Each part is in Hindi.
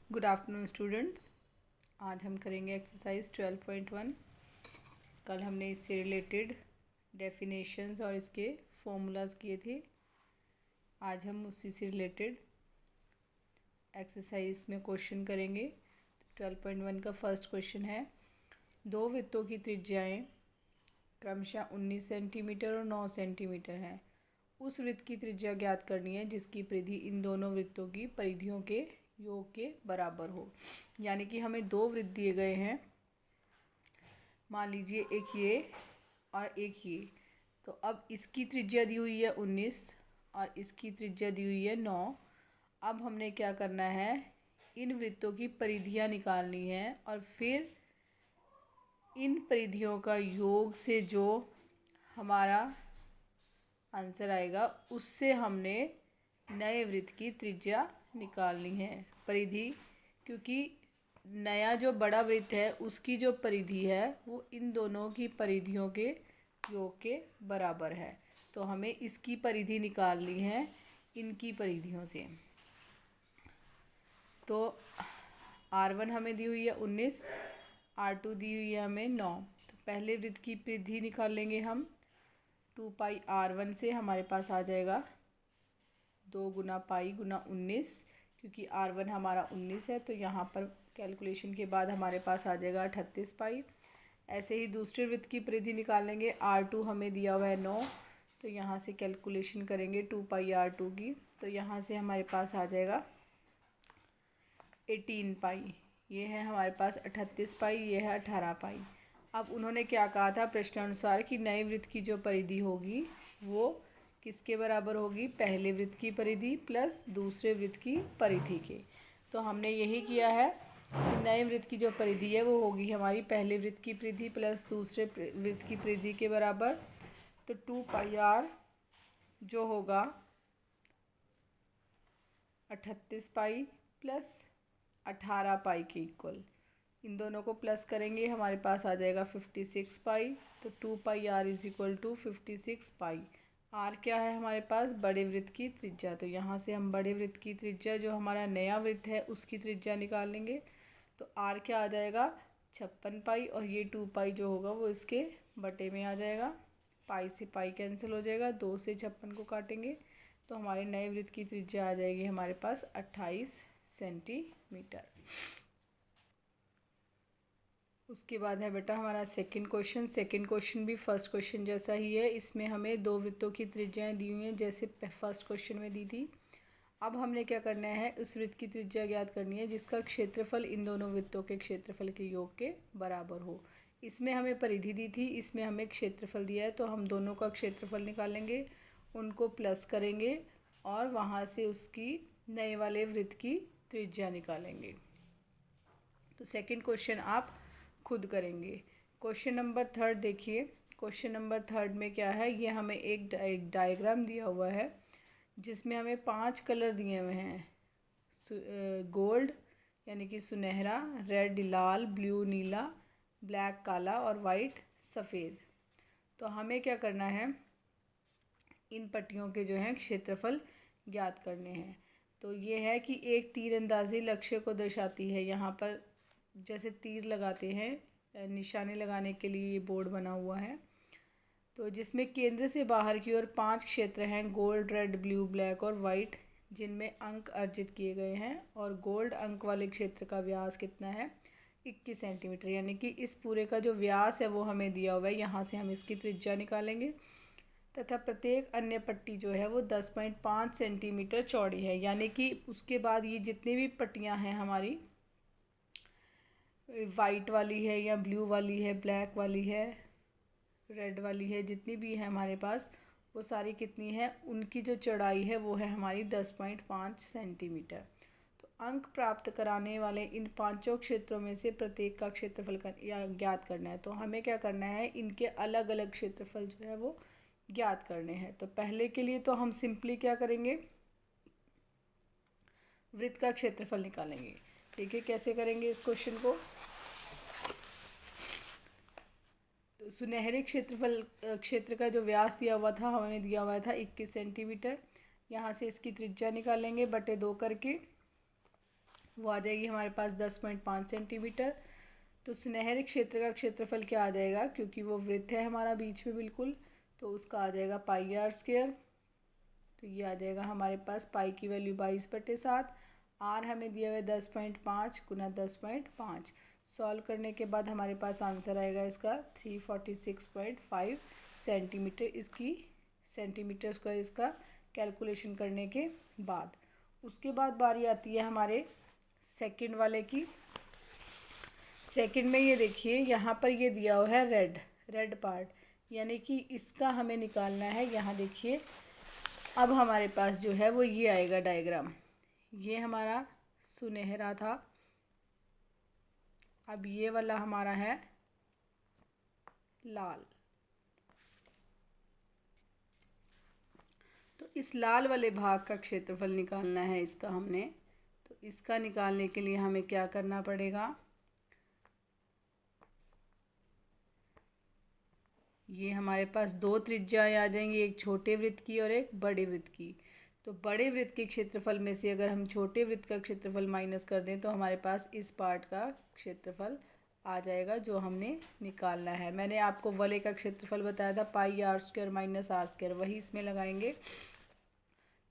Good afternoon students. आज हम करेंगे एक्सरसाइज 12.1। कल हमने इससे रिलेटेड डेफिनेशंस और इसके फॉर्मूलाज किए थे। आज हम उसी से रिलेटेड एक्सरसाइज में क्वेश्चन करेंगे। तो 12.1 का फर्स्ट क्वेश्चन है, दो वृत्तों की त्रिज्याएं क्रमशः 19 सेंटीमीटर और 9 सेंटीमीटर हैं। उस वृत्त की त्रिज्या ज्ञात करनी है जिसकी परिधि इन दोनों वृत्तों की परिधियों के योग के बराबर हो। यानी कि हमें दो वृत्त दिए गए हैं, मान लीजिए एक ये और एक ये। तो अब इसकी त्रिज्या दी हुई है 19 और इसकी त्रिज्या दी हुई है 9। अब हमने क्या करना है, इन वृत्तों की परिधियां निकालनी है और फिर इन परिधियों का योग से जो हमारा आंसर आएगा उससे हमने नए वृत्त की त्रिज्या निकालनी है। परिधि, क्योंकि नया जो बड़ा वृत्त है उसकी जो परिधि है वो इन दोनों की परिधियों के योग के बराबर है। तो हमें इसकी परिधि निकालनी है इनकी परिधियों से। तो R1 हमें दी हुई है 19, R2 दी हुई है हमें 9। तो पहले वृत्त की परिधि निकाल लेंगे हम। 2πr1 से हमारे पास आ जाएगा 2 गुना पाई गुना 19, क्योंकि R1 हमारा 19 है तो यहाँ पर कैलकुलेशन के बाद हमारे पास आ जाएगा 38 पाई। ऐसे ही दूसरे वृत्त की परिधि निकाल लेंगे। R2 हमें दिया हुआ है 9, तो यहाँ से कैलकुलेशन करेंगे 2πr2 की, तो यहाँ से हमारे पास आ जाएगा 18 पाई। ये है हमारे पास 38 पाई, ये है 18 पाई। अब उन्होंने क्या कहा था प्रश्नानुसार कि नए वृत्त की जो परिधि होगी वो किसके बराबर होगी, पहले वृत्त की परिधि प्लस दूसरे वृत्त की परिधि के। तो हमने यही किया है कि नए वृत्त की जो परिधि है वो होगी हमारी पहले वृत्त की परिधि प्लस दूसरे वृत्त की परिधि के बराबर। तो 2πr जो होगा 38 पाई प्लस 18 पाई के इक्वल, इन दोनों को प्लस करेंगे हमारे पास आ जाएगा 56 पाई। तो 2πr is equal to 56 pi. R क्या है हमारे पास, बड़े वृत्त की त्रिज्या। तो यहाँ से हम बड़े वृत्त की त्रिज्या जो हमारा नया वृत्त है उसकी त्रिज्या निकाल लेंगे। तो आर क्या आ जाएगा 56 पाई, और ये 2 पाई जो होगा वो इसके बटे में आ जाएगा। पाई से पाई कैंसिल हो जाएगा, 2 से 56 को काटेंगे तो हमारे नए वृत्त की त्रिज्या आ जाएगी हमारे पास 28 सेंटीमीटर। उसके बाद है बेटा हमारा सेकंड क्वेश्चन। सेकंड क्वेश्चन भी फर्स्ट क्वेश्चन जैसा ही है। इसमें हमें दो वृत्तों की त्रिज्याएं दी हुई हैं जैसे फर्स्ट क्वेश्चन में दी थी। अब हमने क्या करना है, उस वृत्त की त्रिज्या ज्ञात करनी है जिसका क्षेत्रफल इन दोनों वृत्तों के क्षेत्रफल के योग के बराबर हो। इसमें हमें परिधि दी थी, इसमें हमें क्षेत्रफल दिया है, तो हम दोनों का क्षेत्रफल निकालेंगे, उनको प्लस करेंगे और वहाँ से उसकी नए वाले वृत्त की त्रिज्या निकालेंगे। तो सेकंड क्वेश्चन आप खुद करेंगे। क्वेश्चन नंबर थर्ड देखिए। क्वेश्चन नंबर थर्ड में क्या है, ये हमें एक डायग्राम दिया हुआ है जिसमें हमें 5 कलर दिए हुए हैं। गोल्ड यानी कि सुनहरा, रेड लाल, ब्लू नीला, ब्लैक काला और वाइट सफ़ेद। तो हमें क्या करना है, इन पट्टियों के जो हैं क्षेत्रफल ज्ञात करने हैं। तो ये है कि एक तीरंदाजी लक्ष्य को दर्शाती है। यहाँ पर जैसे तीर लगाते हैं निशाने लगाने के लिए ये बोर्ड बना हुआ है। तो जिसमें केंद्र से बाहर की ओर 5 क्षेत्र हैं, गोल्ड, रेड, ब्लू, ब्लैक और वाइट, जिनमें अंक अर्जित किए गए हैं। और गोल्ड अंक वाले क्षेत्र का व्यास कितना है, 21 सेंटीमीटर। यानी कि इस पूरे का जो व्यास है वो हमें दिया हुआ है, यहाँ से हम इसकी त्रिज्या निकालेंगे। तथा प्रत्येक अन्य पट्टी जो है वो 10.5 सेंटीमीटर चौड़ी है। यानी कि उसके बाद ये जितनी भी पट्टियाँ हैं हमारी, वाइट वाली है या ब्लू वाली है, ब्लैक वाली है, रेड वाली है, जितनी भी है हमारे पास वो सारी कितनी है, उनकी जो चौड़ाई है वो है हमारी 10.5 सेंटीमीटर। तो अंक प्राप्त कराने वाले इन 5 क्षेत्रों में से प्रत्येक का क्षेत्रफल ज्ञात करना है। तो हमें क्या करना है, इनके अलग अलग क्षेत्रफल जो है वो ज्ञात करने हैं। तो पहले के लिए तो हम सिंपली क्या करेंगे, वृत्त का क्षेत्रफल निकालेंगे। ठीक है, कैसे करेंगे इस क्वेश्चन को। तो सुनहरे क्षेत्र का जो व्यास दिया हुआ था हमें दिया हुआ था 21 सेंटीमीटर। यहाँ से इसकी त्रिज्या निकालेंगे बटे 2 करके। वो आ जाएगी हमारे पास 10.5 सेंटीमीटर। तो सुनहरे क्षेत्र का क्षेत्रफल क्या आ जाएगा, क्योंकि वो वृत्त है हमारा बीच में बिल्कुल, तो उसका आ जाएगा पाई आर स्क्वायर। तो ये आ जाएगा हमारे पास पाई की वैल्यू 22/7। आर हमें दिया हुआ है 10.5 गुना 10.5। सॉल्व करने के बाद हमारे पास आंसर आएगा इसका 346.5 सेंटीमीटर, इसकी सेंटीमीटर स्क्वायर इसका कैलकुलेशन करने के बाद। उसके बाद बारी आती है हमारे सेकंड वाले की। सेकंड में ये देखिए यहाँ पर ये दिया हुआ है रेड पार्ट, यानी कि इसका हमें निकालना है। यहाँ देखिए अब हमारे पास जो है वो ये आएगा डायग्राम। ये हमारा सुनहरा था, अब ये वाला हमारा है लाल। तो इस लाल वाले भाग का क्षेत्रफल निकालना है इसका हमने। तो इसका निकालने के लिए हमें क्या करना पड़ेगा, ये हमारे पास दो त्रिज्याएं आ जाएंगी, एक छोटे वृत्त की और एक बड़े वृत्त की। तो बड़े वृत्त के क्षेत्रफल में से अगर हम छोटे वृत्त का क्षेत्रफल माइनस कर दें तो हमारे पास इस पार्ट का क्षेत्रफल आ जाएगा जो हमने निकालना है। मैंने आपको वलय का क्षेत्रफल बताया था pi R square minus are square, वही इसमें लगाएंगे।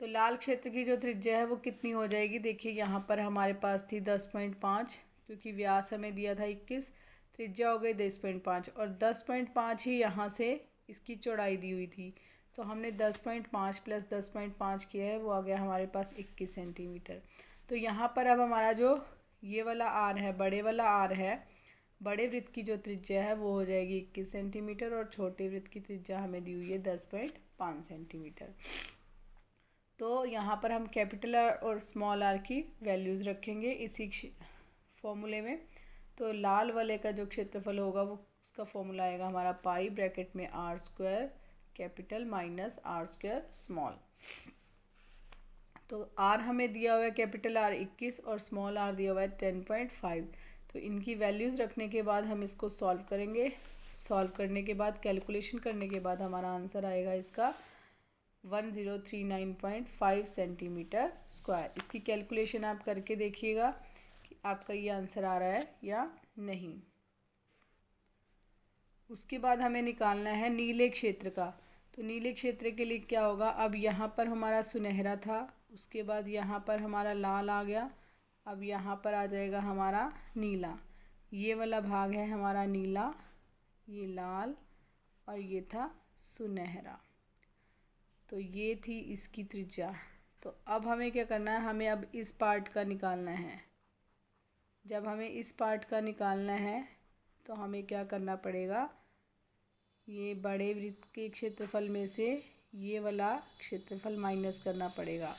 तो लाल क्षेत्र की जो त्रिज्या है वो कितनी हो जाएगी, देखिए यहाँ पर हमारे पास थी 10.5, क्योंकि व्यास हमें दिया था 21, त्रिज्या हो गई 10.5 और 10.5 ही यहाँ से इसकी चौड़ाई दी हुई थी। तो हमने 10.5 प्लस 10.5 किया है, वो आ गया हमारे पास 21 सेंटीमीटर। तो यहाँ पर अब हमारा जो ये वाला आर है, बड़े वाला आर है, बड़े वृत्त की जो त्रिज्या है वो हो जाएगी 21 सेंटीमीटर और छोटे वृत्त की त्रिज्या हमें दी हुई है 10.5 सेंटीमीटर। तो यहाँ पर हम कैपिटल आर और स्मॉल आर की वैल्यूज़ रखेंगे इसी फॉर्मूले में। तो लाल वाले का जो क्षेत्रफल होगा वो उसका फॉर्मूला आएगा हमारा पाई ब्रैकेट में r square capital minus are square small. तो आर हमें दिया हुआ है कैपिटल आर 21 और स्मॉल आर दिया हुआ है 10.5। तो इनकी वैल्यूज़ रखने के बाद हम इसको सॉल्व करेंगे। सॉल्व करने के बाद कैलकुलेशन करने के बाद हमारा आंसर आएगा इसका 1039.5 सेंटीमीटर स्क्वायर। इसकी कैलकुलेशन आप करके देखिएगा कि आपका ये आंसर आ रहा है या नहीं। उसके बाद हमें निकालना है नीले क्षेत्र का। तो नीले क्षेत्र के लिए क्या होगा, अब यहाँ पर हमारा सुनहरा था, उसके बाद यहाँ पर हमारा लाल आ गया, अब यहाँ पर आ जाएगा हमारा नीला। ये वाला भाग है हमारा नीला, ये लाल और ये था सुनहरा। तो ये थी इसकी त्रिज्या। तो अब हमें क्या करना है, हमें अब इस पार्ट का निकालना है। जब हमें इस पार्ट का निकालना है तो हमें क्या करना पड़ेगा, ये बड़े वृत्त के क्षेत्रफल में से ये वाला क्षेत्रफल माइनस करना पड़ेगा।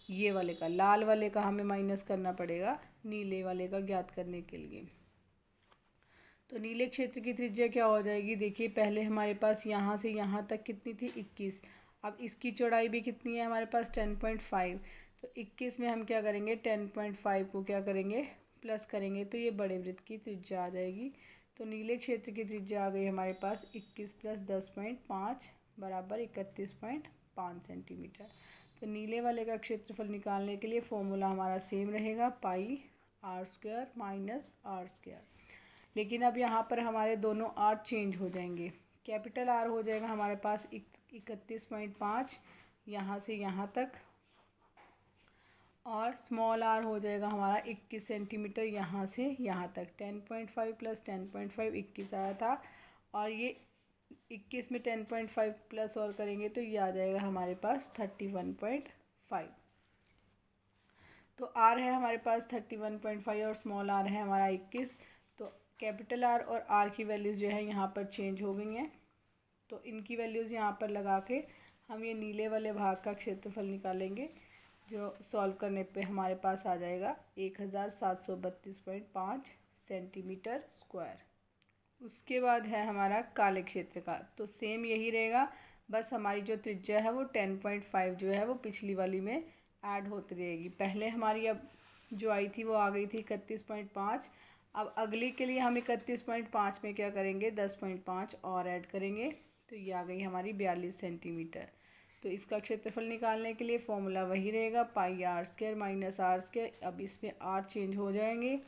ये वाले का, लाल वाले का हमें माइनस करना पड़ेगा नीले वाले का ज्ञात करने के लिए। तो नीले क्षेत्र की त्रिज्या क्या हो जाएगी, देखिए पहले हमारे पास यहाँ से यहाँ तक कितनी थी 21, अब इसकी चौड़ाई भी कितनी है हमारे पास 10.5। तो 21 में हम क्या करेंगे 10.5 को क्या करेंगे प्लस करेंगे, तो ये बड़े वृत्त की त्रिज्या आ जाएगी। तो नीले क्षेत्र की त्रिज्या आ गई हमारे पास 21 प्लस 10.5 बराबर 31.5 सेंटीमीटर। तो नीले वाले का क्षेत्रफल निकालने के लिए फॉर्मूला हमारा सेम रहेगा pi R square minus are square. लेकिन अब यहाँ पर हमारे दोनों आर चेंज हो जाएंगे। कैपिटल आर हो जाएगा हमारे पास 31.5 यहाँ से यहाँ तक, और स्मॉल आर हो जाएगा हमारा 21 सेंटीमीटर यहाँ से यहाँ तक। 10.5 प्लस 10.5 21 आया था, और ये 21 में 10.5 प्लस और करेंगे तो ये आ जाएगा हमारे पास 31.5। तो आर है हमारे पास 31.5 और स्मॉल आर है हमारा 21। तो कैपिटल आर और आर की वैल्यूज़ जो है यहाँ पर चेंज हो गई हैं। तो इनकी वैल्यूज़ यहाँ पर लगा के हम ये नीले वाले भाग का क्षेत्रफल निकालेंगे, जो सॉल्व करने पे हमारे पास आ जाएगा 1732.5 सेंटीमीटर स्क्वायर। उसके बाद है हमारा काले क्षेत्र का। तो सेम यही रहेगा, बस हमारी जो त्रिज्या है वो 10.5 जो है वो पिछली वाली में ऐड होती रहेगी। पहले हमारी अब जो आई थी वो आ गई थी 31.5। अब अगली के लिए हम 31.5 में क्या करेंगे 10.5 और ऐड करेंगे, तो ये आ गई हमारी 42 सेंटीमीटर। तो इसका क्षेत्रफल निकालने के लिए फॉर्मूला वही रहेगा, pi R square minus are square. अब इसमें आर चेंज हो जाएंगे,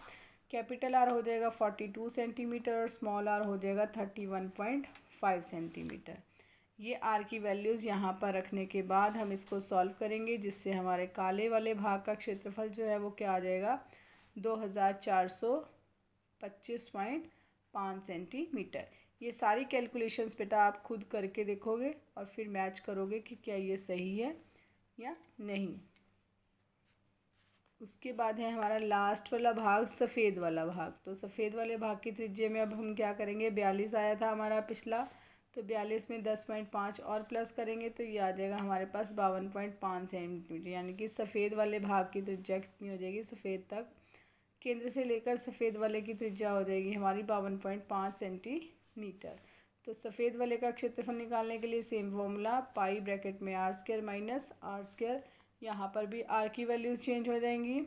कैपिटल आर हो जाएगा 42 सेंटीमीटर और स्मॉल आर हो जाएगा 31.5 सेंटीमीटर। ये आर की वैल्यूज़ यहाँ पर रखने के बाद हम इसको सॉल्व करेंगे, जिससे हमारे काले वाले भाग का क्षेत्रफल जो है वो क्या आ जाएगा, 2425.5 सेंटीमीटर। ये सारी कैलकुलेशंस बेटा आप खुद करके देखोगे और फिर मैच करोगे कि क्या ये सही है या नहीं। उसके बाद है हमारा लास्ट वाला भाग, सफ़ेद वाला भाग। तो सफ़ेद वाले भाग की त्रिज्या में अब हम क्या करेंगे, 42 आया था हमारा पिछला, तो 42 में 10.5 और प्लस करेंगे तो ये आ जाएगा हमारे पास 52.5 सेंटीमीटर। यानी कि सफ़ेद वाले भाग की त्रिज्या कितनी हो जाएगी, सफ़ेद तक केंद्र से लेकर सफ़ेद वाले की त्रिज्या हो जाएगी हमारी 52.5 सेंटीमीटर। तो सफ़ेद वाले का क्षेत्रफल निकालने के लिए सेम फॉर्मूला, पाई ब्रैकेट में r square minus are square. यहाँ पर भी आर की वैल्यूज़ चेंज हो जाएंगी,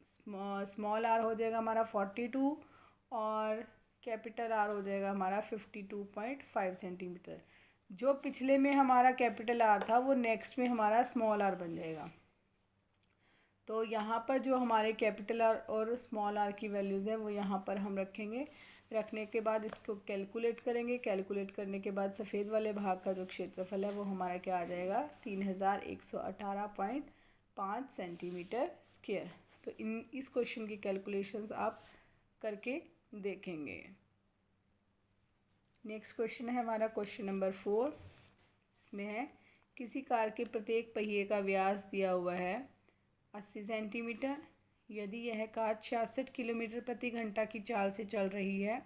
स्मॉल आर हो जाएगा हमारा 42 और कैपिटल आर हो जाएगा हमारा 52.5 सेंटीमीटर। जो पिछले में हमारा कैपिटल आर था वो नेक्स्ट में हमारा स्मॉल आर बन जाएगा। तो यहाँ पर जो हमारे कैपिटल आर और स्मॉल आर की वैल्यूज़ है वो यहाँ पर हम रखेंगे। रखने के बाद इसको कैलकुलेट करेंगे, कैलकुलेट करने के बाद सफ़ेद वाले भाग का जो क्षेत्रफल है वो हमारा क्या आ जाएगा, 3118.5 सेंटीमीटर स्क्वायर। तो इस क्वेश्चन की कैलकुलेशंस आप करके देखेंगे। नेक्स्ट क्वेश्चन है हमारा क्वेश्चन नंबर 4। इसमें है किसी कार के प्रत्येक पहिए का व्यास दिया हुआ है 80 सेंटीमीटर। यदि यह कार 66 किलोमीटर प्रति घंटा की चाल से चल रही है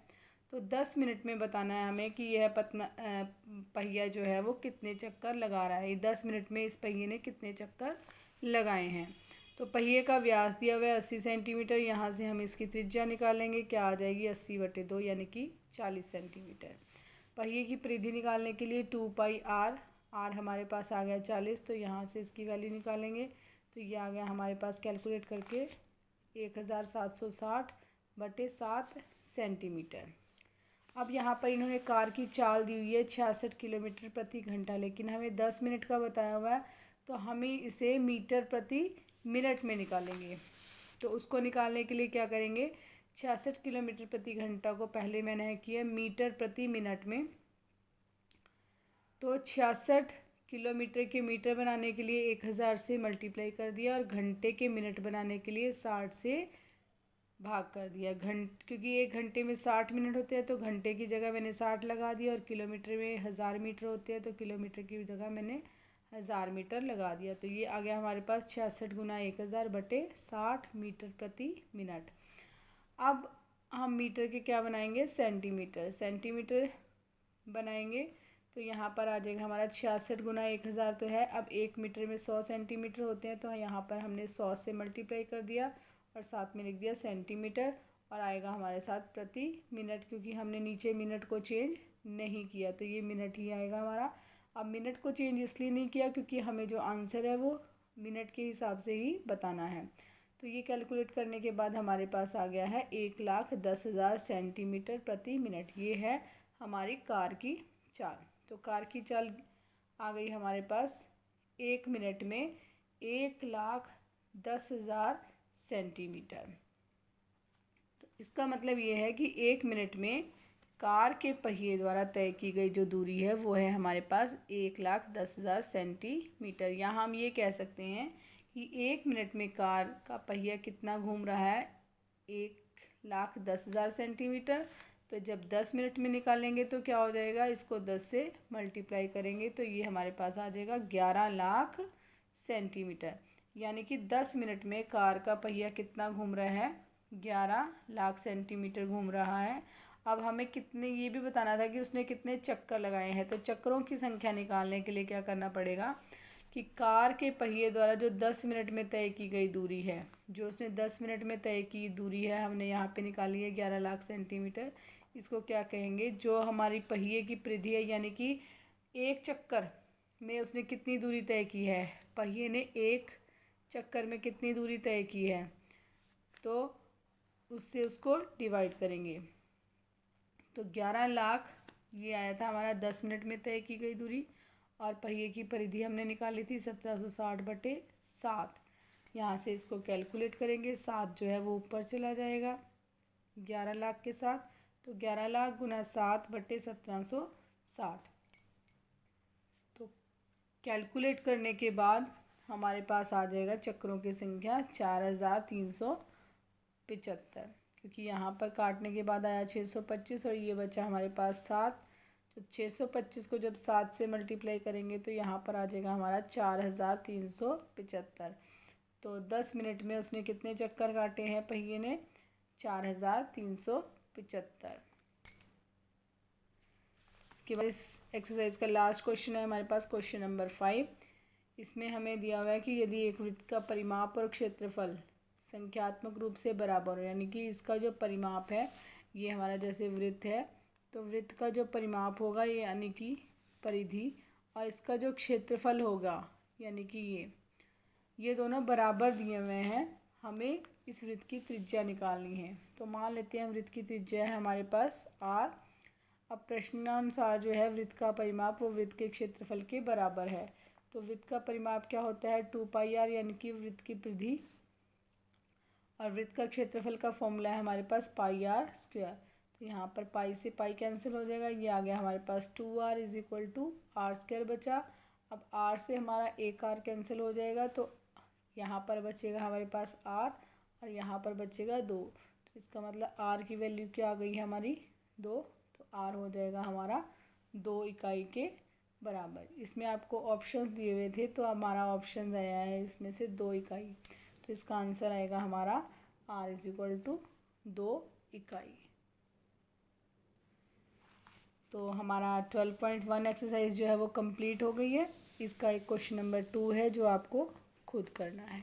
तो 10 मिनट में बताना है हमें कि यह पहिया जो है वो कितने चक्कर लगा रहा है। 10 मिनट में इस पहिए ने कितने चक्कर लगाए हैं। तो पहिए का व्यास दिया हुआ है 80 सेंटीमीटर। यहाँ से हम इसकी त्रिज्या निकालेंगे, क्या आ जाएगी 80/2 यानी कि 40 सेंटीमीटर। पहिए की परिधि निकालने के लिए 2 पाई आर, आर हमारे पास आ गया 40, तो यहाँ से इसकी वैल्यू निकालेंगे तो ये आ गया हमारे पास कैलकुलेट करके 1760/7 सेंटीमीटर। अब यहाँ पर इन्होंने कार की चाल दी हुई है 66 किलोमीटर प्रति घंटा, लेकिन हमें 10 मिनट का बताया हुआ है, तो हमें इसे मीटर प्रति मिनट में निकालेंगे। तो उसको निकालने के लिए क्या करेंगे, 66 किलोमीटर प्रति घंटा को पहले मैंने किया मीटर प्रति मिनट में, तो 66 किलोमीटर के मीटर बनाने के लिए 1000 से मल्टीप्लाई कर दिया और घंटे के मिनट बनाने के लिए 60 से भाग कर दिया। क्योंकि 1 घंटे में 60 मिनट होते हैं तो घंटे की जगह मैंने 60 लगा दिया, और किलोमीटर में 1000 मीटर होते हैं तो किलोमीटर की जगह मैंने 1000 मीटर लगा दिया। तो ये आ गया हमारे पास 66 गुना 1000/60 मीटर प्रति मिनट। अब हम मीटर के क्या बनाएंगे, सेंटीमीटर बनाएंगे। तो यहाँ पर आ जाएगा हमारा 66 गुना 1000 तो है। अब 1 मीटर में 100 सेंटीमीटर होते हैं, तो यहाँ पर हमने 100 से मल्टीप्लाई कर दिया और साथ में लिख दिया सेंटीमीटर, और आएगा हमारे साथ प्रति मिनट, क्योंकि हमने नीचे मिनट को चेंज नहीं किया तो ये मिनट ही आएगा हमारा। अब मिनट को चेंज इसलिए नहीं किया क्योंकि हमें जो आंसर है वो मिनट के हिसाब से ही बताना है। तो ये कैलकुलेट करने के बाद हमारे पास आ गया है 1,10,000 सेंटीमीटर प्रति मिनट। ये है हमारी कार की चाल। तो कार की चाल आ गई हमारे पास 1 मिनट में 1,10,000 सेंटीमीटर। तो इसका मतलब ये है कि 1 मिनट में कार के पहिए द्वारा तय की गई जो दूरी है वो है हमारे पास 1,10,000 सेंटीमीटर। यहाँ हम ये कह सकते हैं कि 1 मिनट में कार का पहिया कितना घूम रहा है, 1,10,000 सेंटीमीटर। तो जब 10 मिनट में निकालेंगे तो क्या हो जाएगा, इसको 10 से मल्टीप्लाई करेंगे तो ये हमारे पास आ जाएगा 11 लाख सेंटीमीटर। यानी कि 10 मिनट में कार का पहिया कितना घूम रहा है, 11 लाख सेंटीमीटर घूम रहा है। अब हमें कितने, ये भी बताना था कि उसने कितने चक्कर लगाए हैं। तो चक्करों की संख्या निकालने के लिए क्या करना पड़ेगा कि कार के पहिए द्वारा जो 10 मिनट में तय की गई दूरी है, जो उसने 10 मिनट में तय की दूरी है हमने यहाँ पे निकाली है 11 लाख सेंटीमीटर। इसको क्या कहेंगे, जो हमारी पहिए की परिधि है, यानी कि एक चक्कर में उसने कितनी दूरी तय की है, पहिए ने एक चक्कर में कितनी दूरी तय की है, तो उससे उसको डिवाइड करेंगे। तो 11 लाख ये आया था हमारा 10 मिनट में तय की गई दूरी, और पहिए की परिधि हमने निकाली थी 1760/7। यहाँ से इसको कैलकुलेट करेंगे, 7 जो है वो ऊपर चला जाएगा 11 लाख के साथ, तो 11 लाख गुना 7/1760। तो कैलकुलेट करने के बाद हमारे पास आ जाएगा चक्रों की संख्या 4375, क्योंकि यहाँ पर काटने के बाद आया 625 और ये बचा हमारे पास 7। तो 625 को जब 7 से मल्टीप्लाई करेंगे तो यहाँ पर आ जाएगा हमारा 4375। तो 10 मिनट में उसने कितने चक्कर काटे हैं पहिए ने? 4375। इसके बाद इस एक्सरसाइज का लास्ट क्वेश्चन है हमारे पास, क्वेश्चन नंबर 5। इसमें हमें दिया हुआ है कि यदि एक वृत्त का परिमाप और क्षेत्रफल संख्यात्मक रूप से बराबर हो, यानी कि इसका जो परिमाप है, ये हमारा जैसे वृत्त है, तो वृत्त का जो परिमाप होगा ये यानी कि परिधि, और इसका जो क्षेत्रफल होगा यानी कि ये दोनों बराबर दिए हुए हैं, हमें इस वृत्त की त्रिज्या निकालनी है। तो मान लेते हैं वृत्त की त्रिज्या है हमारे पास r। अब प्रश्नानुसार जो है वृत्त का परिमाप वो वृत्त के क्षेत्रफल के बराबर है। तो वृत्त का परिमाप क्या होता है? 2πr, यानी कि वृत्त की परिधि, और वृत्त का क्षेत्रफल का फॉर्मूला है हमारे पास πr²। तो यहाँ पर पाई से पाई कैंसिल हो जाएगा, ये आ गया हमारे पास 2r = r² बचा। अब r से हमारा एक r कैंसिल हो जाएगा, तो यहाँ पर बचेगा हमारे पास r और यहाँ पर बचेगा 2। तो इसका मतलब r की वैल्यू क्या आ गई है हमारी? 2। तो r हो जाएगा हमारा 2 इकाई के बराबर। इसमें आपको ऑप्शंस दिए हुए थे, तो हमारा ऑप्शन आया है इसमें से 2 इकाई। तो इसका आंसर आएगा हमारा r = 2 इकाई। तो हमारा 12.1 एक्सरसाइज जो है वो कंप्लीट हो गई है। इसका एक क्वेश्चन नंबर 2 है जो आपको खुद करना है।